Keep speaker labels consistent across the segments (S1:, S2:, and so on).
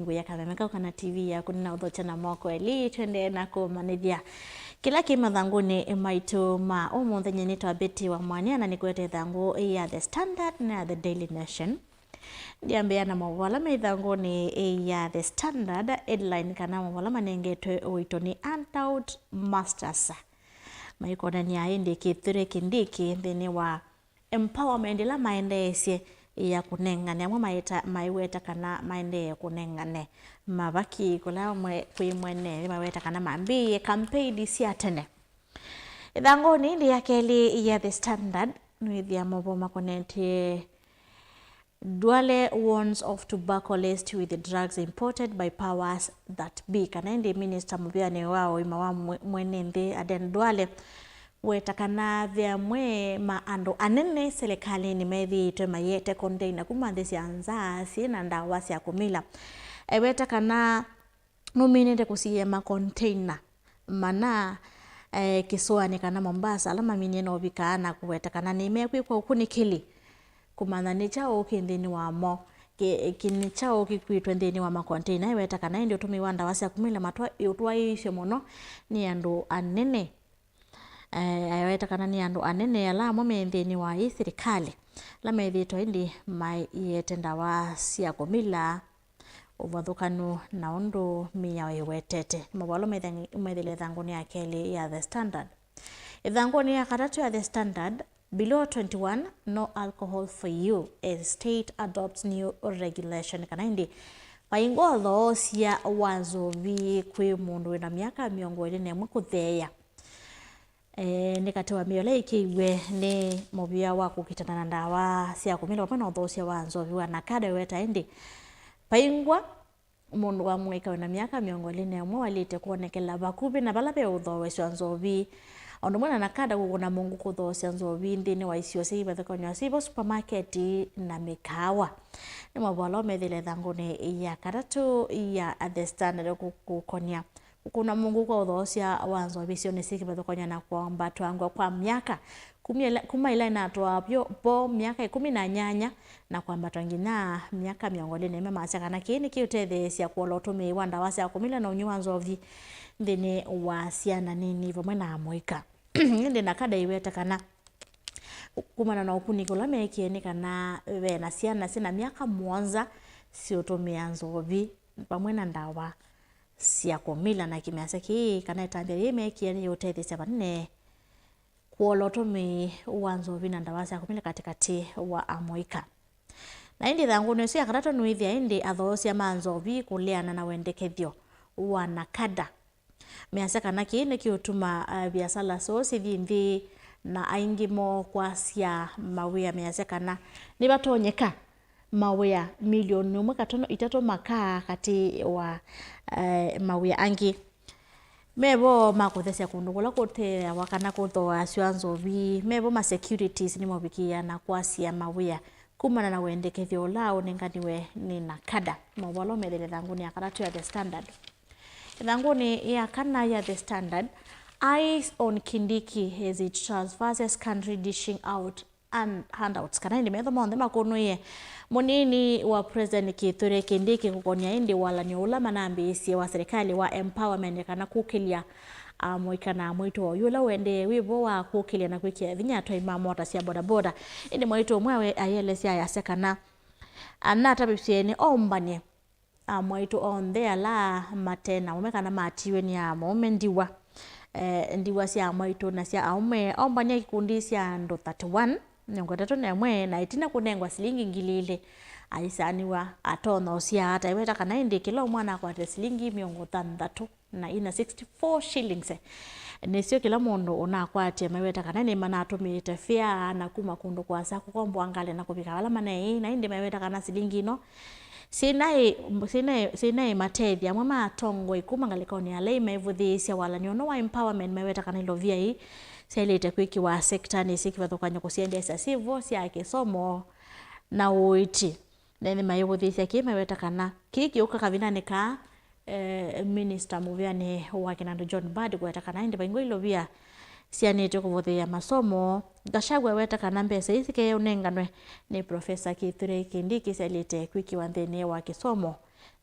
S1: nyungu ya kamemeka kana TV ya kuna udhocha na moko eli twende na kumanithia kila kima thanguni maitu ma umunthe nyenito Betty wa Mwanya na nikwete thangu ya The Standard na The Daily Nation ndiambia na mawala methanguni ya The Standard headline kana mawala manengetwe uitoni Untout Masters maikonania indi kithure kindiki thini wa empowerment la maendeesye ya kunengane amwe maiweta kana maende kunengane mabaki kula mwene maiweta kana mambiye campaign cia tene ithangoni ndi yakeli ya The Standard nwithia mobo makonete Duale warns of tobacco laced with drugs imported by powers that be kana ndi minister mubiane wao imawa mwene ndi Aden Duale wetakana vya mwe maando anene serikali ni methi itwe mayete container kumandesi anza sina ndawa cia kumila wetakana numinete kusiye ma container mana Kisuani kana Mombasa alama mineno obikana kuwetakana ni mekwikwa ukunikili kumana ni chao kindini wa mo kini chao kikwitwe ndini wa ma container wetakana ndio tumiwa ndawa cia kumila matwa utwa isho mono ni andu anene ayaweta kana ni andu anene ala momendeni wa hii serikali la methito indi mai yetenda wa cia kumila uvathukanu na undu miya wetete mabalo methile thanguni ya keli ya The Standard thanguni ya karatu ya The Standard below 21 no alcohol for you as state adopts new regulation kana indi paingotho cia wanzovi kwi mundu wina miaka miongo iri nemwe kutheya nikatiwa miole ikiwe ni mobia wa kukitana na ndawa cia kumila wapena uthosia wa nzovi wa nakada weta indi paingwa mundu wa mweka wina miaka miongo iri nemwe walite kuonekela bakubi na bala be uthoeswa nzovi ondu mwana nakada kuguna mungu kuthosia nzovi ndini wa isio siba thakonywa sibo supermarket na mikawa ni mabwalo methile thanguni ya karatu ya The Standard kukonia kuna mungu kwa uthosia wa nzovi sio nisiki bathokonya na kwamba twangwa kwa miaka kuma ila inatwa po miaka 18 na kwamba twangina miaka miongole neme macha kana kini kiutethesia kuolotume wanda wasa kumila na unywa nzovi ndene wasiana nini vamwe na amwika ndi nakada iweta kana kumana na ukunikula mekieni kana vena siana sina miaka mwanza sio tumia nzovi pamwe na ndawa cia kumila na kimiasa ki kana itambia yemekieni yotethesia banne kuolotume wanzovi na ndawa cia kumila katikati wa amwika na indi thanguni cia karatu nuithia indi athosia manzovi kuleana na wendekethio wa nakada miasa kana kine kiutuma biasala so sithindi na aingimo kwa cia mawia miasa kana ni batonyeka mawia milioni 1.3 makaa kati wa mawia angi mebo makuthesia kundu kula kote wakana kuthoa cia nzovi mebo ma securities ni mobikia na kwa cia mawia kumana na wendekethio lao ninganiwe ni nakada mawalo medele thanguni ya karatu ya The Standard thanguni ya kana ya The Standard eyes on Kindiki as it transverses country dishing out and handouts kana indi metho monde makunuye munini wa president Kithure Kindiki kukonia indi wala ni ulama na ambisi wa serikali wa empowerment kana kukilia mwikana mwito yula wende wibo wa kukilia na kwikia vinya toy mamota cia boda boda indi mwito mwewe ayelesia ya sekana anata bisieni ombanye mwito on there la matena umekana matiwe ni amo mendiwa ndiwa cia mwito na cia aume ombanye kikundi cia ndo 31 nyongotatu nemwe na itina kunengwa silingi ngilile aisaniwa atono cia hata iweta kana indi kilo mwana kwa silingi 60 na ina 64 shillings nesio kila mundu onakwatia maweta kana ni mana atumite fia na kuma kundu kwa sa kukombo angale na kubika wala mana na indi maweta kana silingi no sinai matethia mwe matongo ikuma ngalikoni ale mevuthisya wala ni ono wa empowerment maweta kana ilovia hii selete kwiki wa sector ni sikivathukanya kusiendesa sivo cia kisomo na uiti nene mayevuthisya kimeweta kana kiki ukakavinane ka minister muviane wa Kinandu John Badi kweta kana indi baingo ilovia sianite kuvuthia masomo Gachagua weta kana mbesa isike unenganwe ni Professor Kithure Kindiki selite kwiki wanthene wa kisomo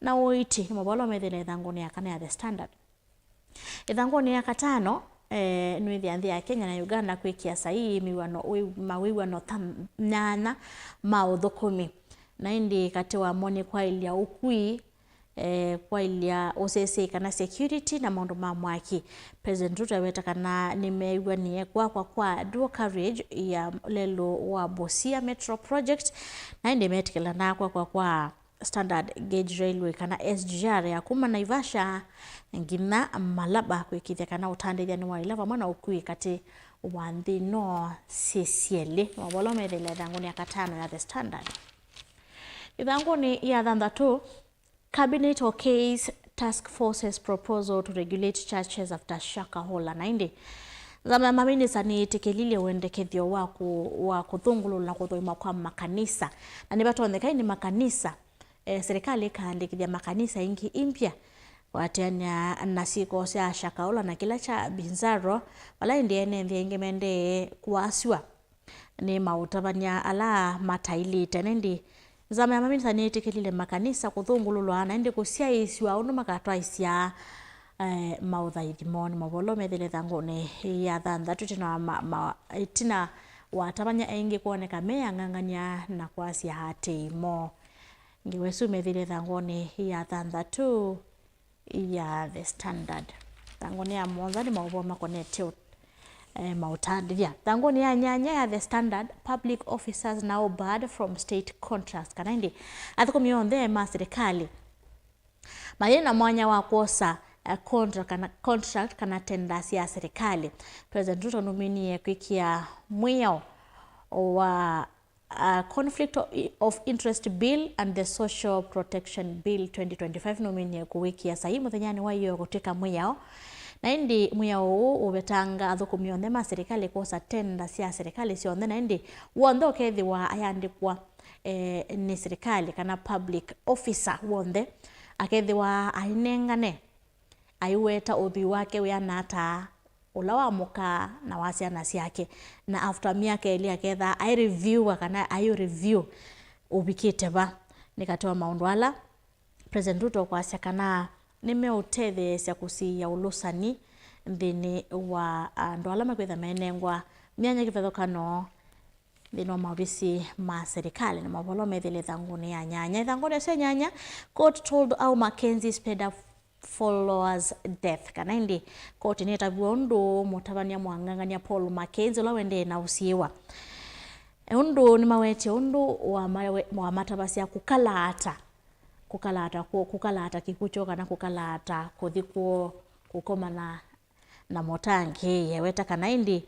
S1: na uiti ni mabolo methile thanguni ya kana ya The Standard. Ithanguni ya katano nwithi anthi ya Kenya na Uganda kwikia sahihi mawiwano nyanya ma uthukumi na indi kati wa moni kwa ilia ukui kwa ilia osese kana security na maundu ma mwaki. President Ruto weta kana nimeigwanie kwa dual carriage ya lelo wa Busia Metro Project na indi metikila na kwa Standard Gauge Railway kana SGR ya kuma Naivasha ngina Malaba kwikithia kana utandithia wa ilava mwana ukui kati wa nthi no CCL mabolo methile thanguni ya katano ya The Standard. Ithanguni ya thanthatu, Cabinet okays Task Force's proposal to regulate churches after Shakahola 90. Zama maminisa ni tekelile wendekethio wa kuthungulu na kuthoima kwa makanisa. Na nibatontheka ni makanisa serikali ikaandikithia makanisa ingi impya watiania na siko cia Shakahola na kila cha Binzaro wala ndiene ingi mende kuasiwa ni mautavania ala matailite nendi zama maminisa ni tekelile makanisa kuthungululwa na ndi kusiaisiwa unu makatwaisia mauthaithimoni mabolo methile thanguni ya thanthatu tina watabanya aingi kuoneka meyang'ang'ania na kwasia hateimo ngiwesu methile thanguni ya thanthatu ya The Standard. Thanguni ya monza ni maubo makonetio mautandithia. Thanguni ya nyanya ya The Standard, public officers now barred from state contracts kana indi athukumionthe ma serikali mayena mwanya wa kuosa contract kana tenders ya serikali. President Ruto nominie kwikia mwio wa Conflict of Interest Bill and the Social Protection Bill 2025 nominie kuwikia sahi muthenyani wa iyo gutika mwio na indi mwio huu ubetanga athukumionthe ma serikali kuosa tenders ya serikali sionthe na indi wonthe ukethiwa ayandikwa ni serikali kana public officer wonthe akethiwa ainengane aiweta uthi wake wianata ula wa muka na wasiana ciake na after miaka ili aketha ai review kana ai review ubikite ba nikatoa maundu ala President Ruto kwasia kana nimeutethe cia kusia ulusani nthini wa andu ala makwitha menengwa myanya kivethokano thino mavisi ma serikali na mavolo methile thanguni ya nyanya. Thanguni ya nyanya, court told au Mackenzie Speda followers death kana indi court neta biondu mutabania mwangangania Paul Mackenzie la wende na usiwa undu ni mawete undu wa matabasi kukalata kikucho kana kukalata kuthikuo kukoma na motangi yeweta kana indi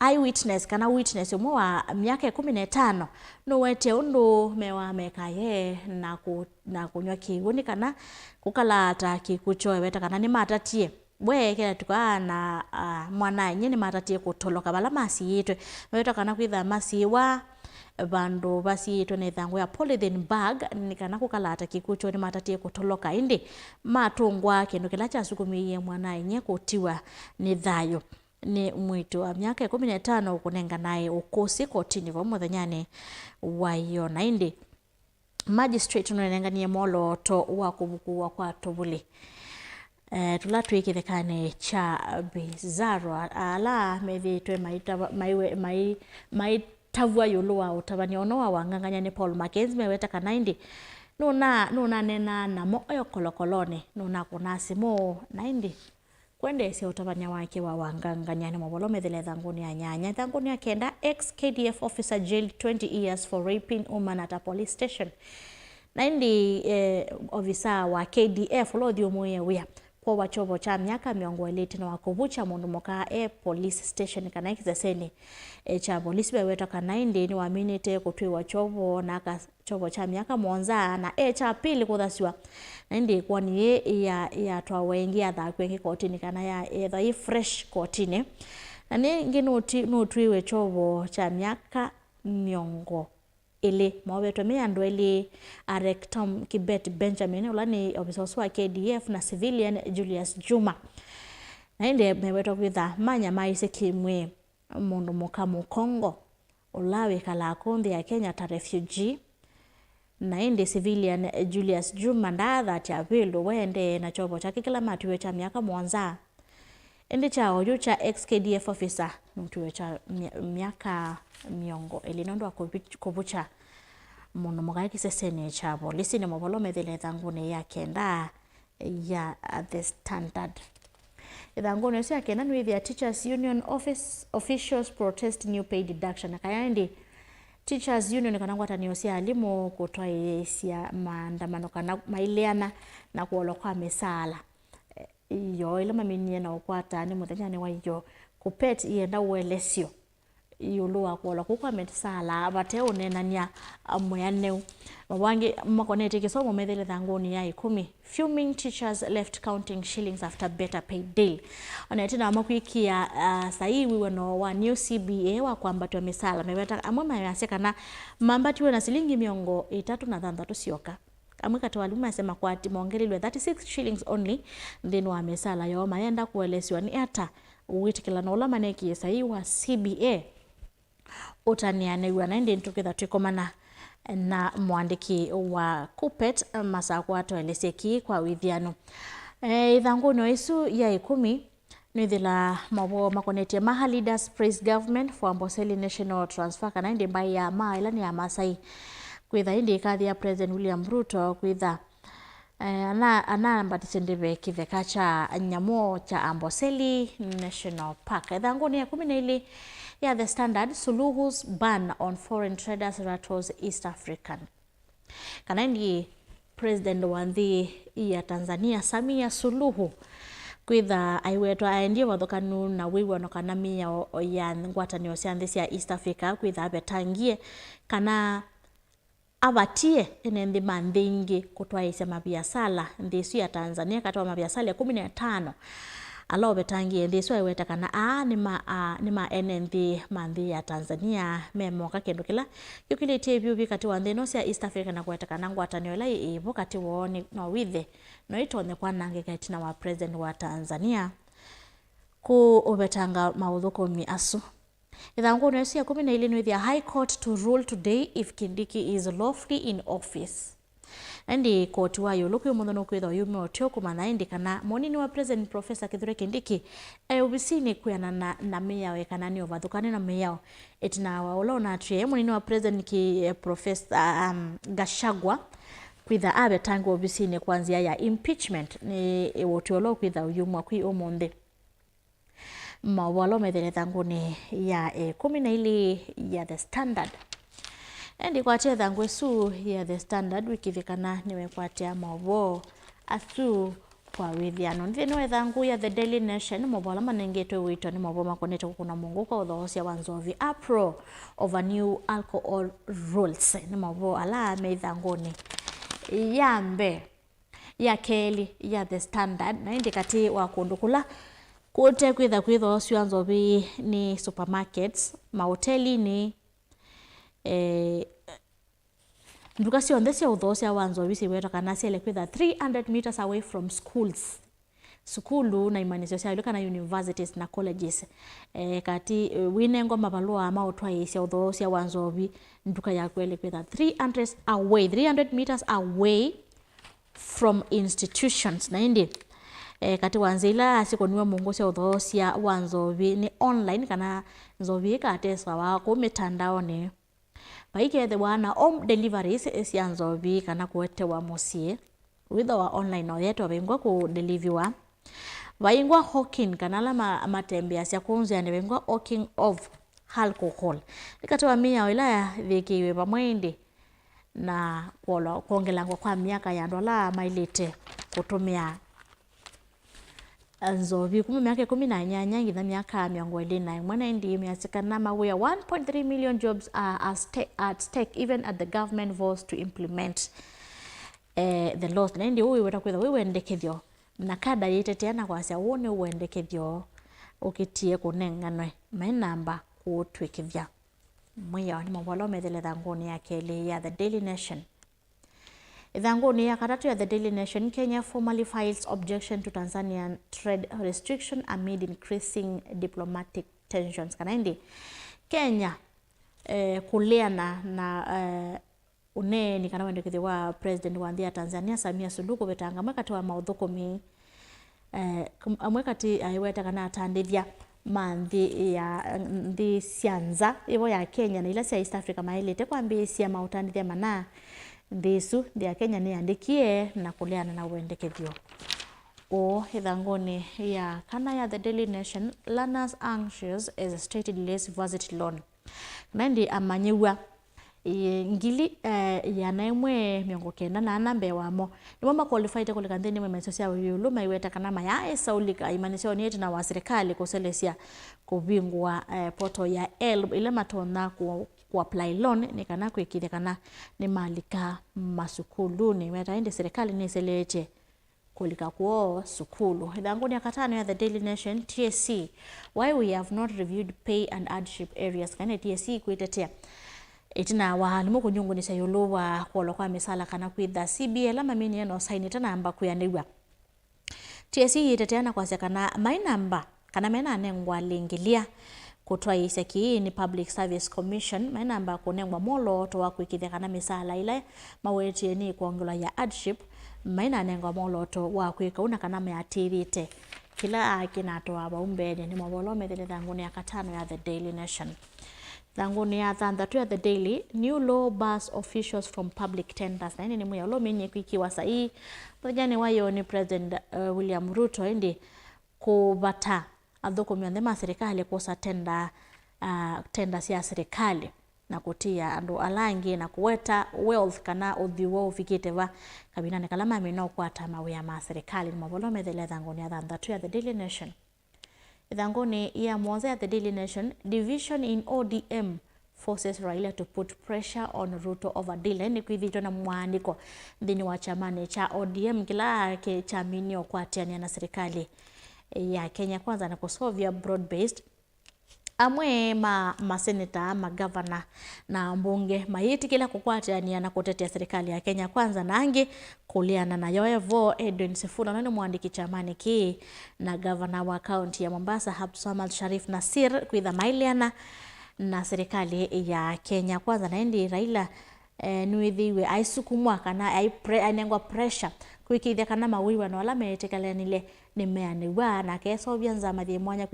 S1: eyewitness kana witness umwe wa miaka 15 no wete undu mewa mekaye na kunywa kiuni kana kukalata kikucho weta kana ni matatie bwe kila tukana mwana nyini matatie kutoloka bala masi yitwe weta kana kwitha masiwa bandu basiitwe ni thangu ya polythene bag ni kana kukalata kikucho ni matatie kutoloka indi matungwa kindu kila chasukumiye mwana nye kutiwa ni thayo ni mwitu wa miaka 15 kunenga naye ukosi kotini kwa muthenyani wayo na indi magistrate unenenganie moloto wa kubukuwa kwa tobuli tulatu ikithekane cha Bizarro ala methitwe maitavua yulu wa utabani ono wa wanganganya ni Paul Mackenzie meweta kana indi nuna nena na moyo kolokolone nuna kunasimo na indi kwende sia utabania wake wa wanganganya ni mabolo methile thanguni ya nyanya. Thanguni ya kenda, ex-KDF officer jailed 20 years for raping woman at a police station. Na indi officer wa KDF lodhi umuye wia kwa wachobo cha miaka miongo eliti na wakubucha mundu moka police station kana ikizaseni cha polisi beweta kana indi ni waminite kutui wachobo na chobo cha miaka monza na cha pili kuthasiwa na indi kwa ni ya twa wengi athakwe kotini kana ya fresh kotini na ningi nutwiwe chobo cha miaka miongo ili mawetwe meandu ili Rectum Kibet Benjamin ulani ofisa wa KDF na civilian Julius Juma na indi mewetwa kwitha manya maise kimwe mundu mukamu Kongo ulawe kala konde ya Kenya ta refugee na indi civilian Julius Juma ndatha cha vildu wende na chobo cha kikila matuwe cha miaka mwanza indi cha oju cha ex-KDF officer mtuwe cha miaka miongo ilinondo wa kubucha muno mugai kisesene chabo lisi ni mobolo methile thangune ya kenda ya The Standard. Thangune ya kenda ni the Teachers Union officials protest new pay deduction kayandi Teachers Union kana ngwata niosia alimu kutoa isia maandamano kana maileana na kuolokwa mesala iyo ile maminie na ukwata ni muthenya ni wayo kupet ienda uelesio yuluwa kuola kukwa mesala bate unenania mweaneu mawangi makonete kisomo methele thangoni ya 10 fuming teachers left counting shillings after better pay deal onetina amakwikia saiwi wano wa new CBA wa kwambatwa mesala mebeta amwe mayaseka na mambatiwe na silingi miongo 3 sioka amwe kati walimu asema kwa ati mongelilwe 36 shillings only then wa mesala yo mayenda kuelesiwa ni ata uwitikila na ula maneki saiwa CBA utanianegwa na ndi ntukitha tukomana na mwandiki wa Kupet masako atoeleseki kwa withiano ithanguno isu ya 10 nithila mabo makonetie Maha leaders praise government for Amboseli national transfer kana ndi mbai ya maila ni ya Masai kwitha indi kathi ya President William Ruto kwitha ana mbatisendeve kitheka cha nyamo cha Amboseli National Park. Ithanguno ya 12 ya The Standard, Suluhu's ban on foreign traders rattles East African. Kana ndi President wa nthi ya Tanzania Samia Suluhu kwitha aiwetwa aendie wathokanu na wiwa no kana mia ya ngwatanio cia nthi cia East Africa kwitha abetangie kana abatie ene nthi mandingi kutwaisya mabiasala nthi ya Tanzania katwa mabiasala 15 alo betangie nthi cio aiweta kana nima ene nthi manthi ya Tanzania memoka kindu kila yukiletie biubi kati wa nthi no cia East Africa na kweta kana ngwatanio ila ibo kati woni no withe no itonye kwa nange kati na wa president wa Tanzania ku obetanga mauthukomi asu. Ithanguno cia 12 ni the High Court to rule today if Kindiki is lawfully in office. Andi court wa yuluku muno kwitha yume otio kumana indi kana monini wa President Professor Kithure Kindiki ubisini kuyana na meya kana ni ovathukane na meya etina wa ulona atrie monini wa President Professor Gachagua kwitha abe tangu obisini kwanzia ya impeachment ni wotiolo kwitha yumwa kwi omonde mawalo methele thanguni ya 12 ya The Standard. Endi kwatia thangwe su ya The Standard wikithikana niwe kwatia mawo asu kwa withiano niwe thangu ya The Daily Nation mawala manengetwe wito ni mawo makonete kukuna mungu kwa uthosia wa Nzovi April over new alcohol rules ni mawo ala meithanguni yambe ya keli ya The Standard na indi kati wa kundukula kote kwitha osio Nzovi ni supermarkets mahoteli ni nduka cionthe cia uthosia wa Nzovi ciwetwa kana ciele kwitha 300 meters away from schools sukulu na imanisio cia kana universities na colleges kati winengo mabalua mautwa cia uthosia wa Nzovi nduka ya kwele kwitha 300 meters away from institutions na indi kati wanzila sikoniwa mungu cia uthosia wa Nzovi ni online kana Nzovi kateswa wa ku mitandao ni paike the wana home deliveries cia Nzovi kana kuete wa musie witha wa online no yeto bengwa ku deliverwa waingwa hawking kana la matembea cia kunzia ne bengwa hawking of alcohol ikati wa mia ila thikiwe pamwendi na kuongelangwa kwa miaka ya dola mailite kutumia Nzovi kuma miaka 18 ngitha miaka 20 mwana ndi miasikana mawea 1.3 million jobs are at stake even at the government vows to implement the laws na ndi weta kwitha wendekethio na kada yeteteana kwa cia wone wendekethio ukitie kunenganwe mai namba kutwikithia mwiya ni mawalo methele thangoni ya keli ya The Daily Nation. Ithanguni ya katatu ya The Daily Nation, Kenya formally files objection to Tanzanian trade restriction amid increasing diplomatic tensions. Kana indi Kenya kuleana na uneni kana wendekethi wa president wa nthia Tanzania Samia Suluhu betanga mwekati wa mauthukomi mwekati aiweta kana atandithia manthi ya nthi sianza ivo ya Kenya na ila cia East Africa mailite kwambisia mautandithia mana thisu ya Kenya ni andikie na kuleana na wendekethio o ithangoni ya kana ya The Daily Nation. Learners anxious as a state delays varsity loan. Nandi amanyiwa ngili ya naimwe miongo kenda na nambe wamo ni wama qualified kulika nthini mwe mesosia yulu maiweta kana maya esaulika imanisio ni na wa serikali kuselesia kubingwa poto ya ELB ile matona ku apply loan ni kana kwikithia kana ni malika masukulu ni weta indi serikali ni seleche kulika kuo sukulu. Ithanguni ya katano ya The Daily Nation. TSC, why we have not reviewed pay and hardship areas. Kana TSC kuitetea itina wahalimu kunyungu nisa yulu wa kuolo kwa misala kana kwitha CBL ama mini eno saini tana amba kuyandiwa. TSC iteteana kwa sekana mai namba kana mena anengwa lingilia kutwa iseki ni Public Service Commission mai namba kunengwa molo towa kuikithia kana misala ile maweti ni kuongela ya hardship maina anengwa molo to wa kuikauna kana meatirite kila akinatoa baumbeni ni mabolo methele thanguni ya katano ya The Daily Nation. Thanguni ya thanthatu ya The Daily. New law bars officials from public tenders. Na ni muya lo menye kuikiwa sahi thajani wayo ni President William Ruto indi kubata athoko myandema serikali kusa tenda cia serikali na kutia andu alangi na kuweta wealth kana uthiwo ufikite va kabinane kalama mino kwata mawia ma serikali ni mabolo methele thanguni ya thanthatu ya The Daily Nation. Ithanguni ya mwanza ya The Daily Nation. Division in ODM forces Raila to put pressure on Ruto over deal. Ni kuithitwa na mwandiko thini wa chamani cha ODM kila ke chaminio kwatiania na serikali ya Kenya Kwanza na kusovia broad based amwe maseneta magavana na mbunge mayiti kila kukwatiania na kutetea serikali ya Kenya Kwanza na angi kuliana na yoevo Edwin Sifuna nani mwandiki chamani ki na gavana wa kaunti ya Mombasa Abdulswamad Sharif Nassir kuitha mailiana na serikali ya Kenya Kwanza na indi Raila nuithiwe aisukumwa kana ainengwa pressure kuikithia kana mawiwa no ala metekelanile ni meaniwa na keso vyanza mathi mwanya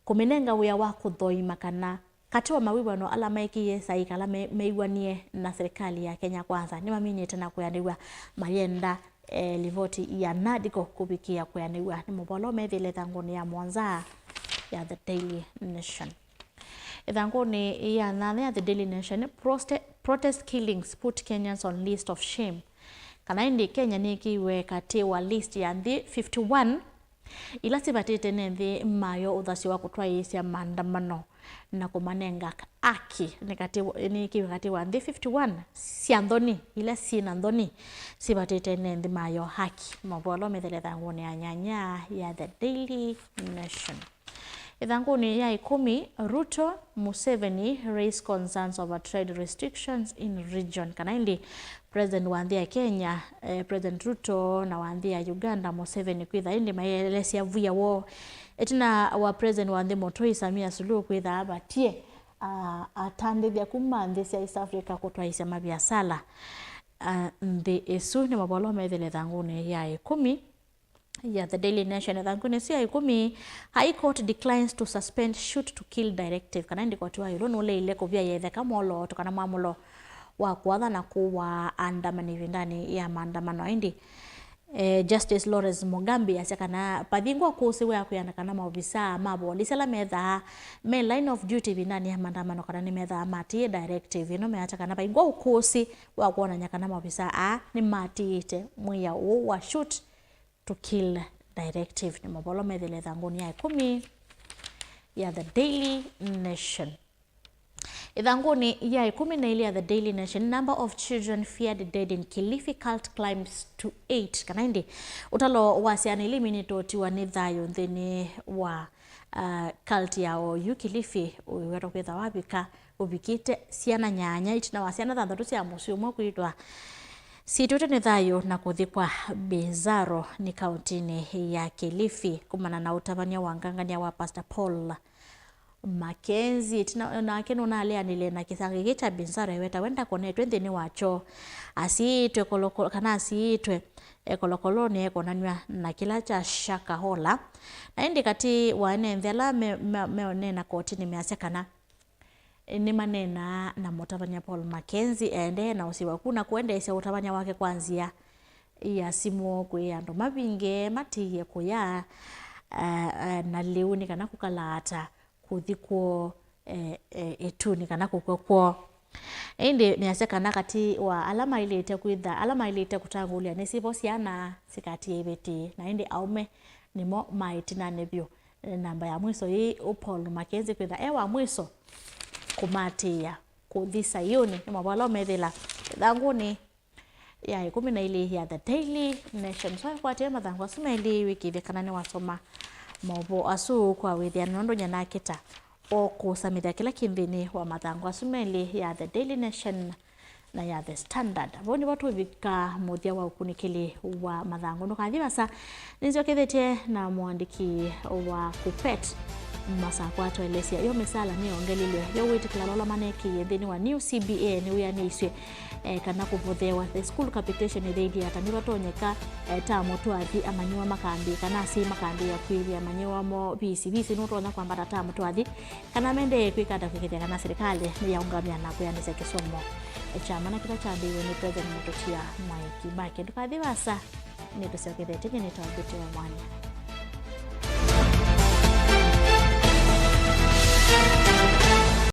S1: kuminenga wia wa kuthoima kana kati wa mawiwa no ala maikie sai kala meiwanie na serikali ya Kenya Kwanza ni mamini tena kuyaniwa mayenda livoti ya nadiko kubikia kuyaniwa ni mubolo methile thanguni ya mwanza ya The Daily Nation. Thanguni ya nane ya The Daily Nation. Protest killings put Kenyans on list of shame. Kana indi Kenya ni kiwe katiwa list ya nthi 51 ila sibatite nethi mayo uthasi wa kutwaisya maandamano na kumanenga aki ni kiwe katiwa nthi 51 sianthoni ila sina nthoni sibatite nethi mayo haki mabolo methele thanguni ya nyanya ya The Daily Nation. Ithanguni ya 10. Ruto Museveni raise concerns over trade restrictions in region. Kana indi President wa nthi ya Kenya President Ruto na wa nthi ya Uganda Museveni kwitha indi maelesia vuya wo etina wa President wa nthi Motoi Samia Suluhu kwitha abatie atandithia kuma nthi cia East Africa kutwaisya mabiasala nthi isu ni mabolo methele thanguni ya 10 ya The Daily Nation. Thanguni cia 10. High Court declines to suspend shoot to kill directive. Kana ndi kwatwa yilo nule ile kuvia yetheka molo tokana mwamulo wa kuadha na kuwa andamani vindani ya maandamano indi Justice Lawrence Mugambi asekana pathingwa kusiwe akuyana kana maofisa mabo lisela metha me line of duty vindani ya maandamano kana ni metha mati directive no meacha kana paingwa ukusi wa kuona nyakana maofisa ni matiite mwiya wa shoot to kill directive ni mabolo methele thanguni ya 10 ya The Daily Nation. Ithanguni ya 10 na ile ya The Daily Nation. Number of children feared dead in Kilifi cult climbs to 8. Kana indi utalo wasiani eliminate wa nithayo nthini wa cult ya o Kilifi uwero kwitha wabika ubikite siana nyanya itina wasiana thanthatu cia mucio mwe kwitwa situte nithayo na kuthikwa Bizarro ni kauntini ya Kilifi kumana na utabania wa ngangania wa Pastor Paul Mackenzie na keno na ale anile na kisangi gicha binsare weta wenda kone twende ni wacho asiitwe kolokolo kana asiitwe kolokolo ne konanywa na kila cha shaka hola na indi kati wane mvela meonena koti ni measekana ni manena na mutavanya Paul Mackenzie ende na usiwa kuna kuende ise utavanya wake kwanzia ya simu kwe ando mabinge matiye kuya na leuni kana kukalata kuthikwo etuni kana kukwo indi measekana kati wa alama ilite kutangulia nisipo siana sikati ibeti na indi aume nimo maitina nebyo namba ya mwiso hii Paul Mackenzie kwitha ewa mwiso kumatia kuthisa yuni mabalo methila thanguni ya 12 ya The Daily Nation so kwa tema thangwa sumeli wiki vikana ni wasoma mobo asu kwa withia nondo nyana kita o kusamithia kila kimvini wa mathangwa sumeli ya The Daily Nation na ya The Standard boni watu vika muthia wa ukunikili wa mathangu nukathima sa nizio kithetie na mwandiki wa Kupet masakwa toelesia yo mesala ni ongelile yo witi klalola maneki thini wa new CBA ni uyaniswe kana kuvothewa the school capitation thidi ataniwa tonyeka tamo twathi amanyiwa makambi kana si makambi ya kwili amanyiwa mo bisi no tonya kwamba tamo twathi kana mende kwikada kwikithia kana serikali ni yaungamia na kuyanisa kisomo chama na kita chambiwe ni president Mutotia Mwai Kibaki tukadhiwasa ni tusiokithete ni tawabiti wa mwanya.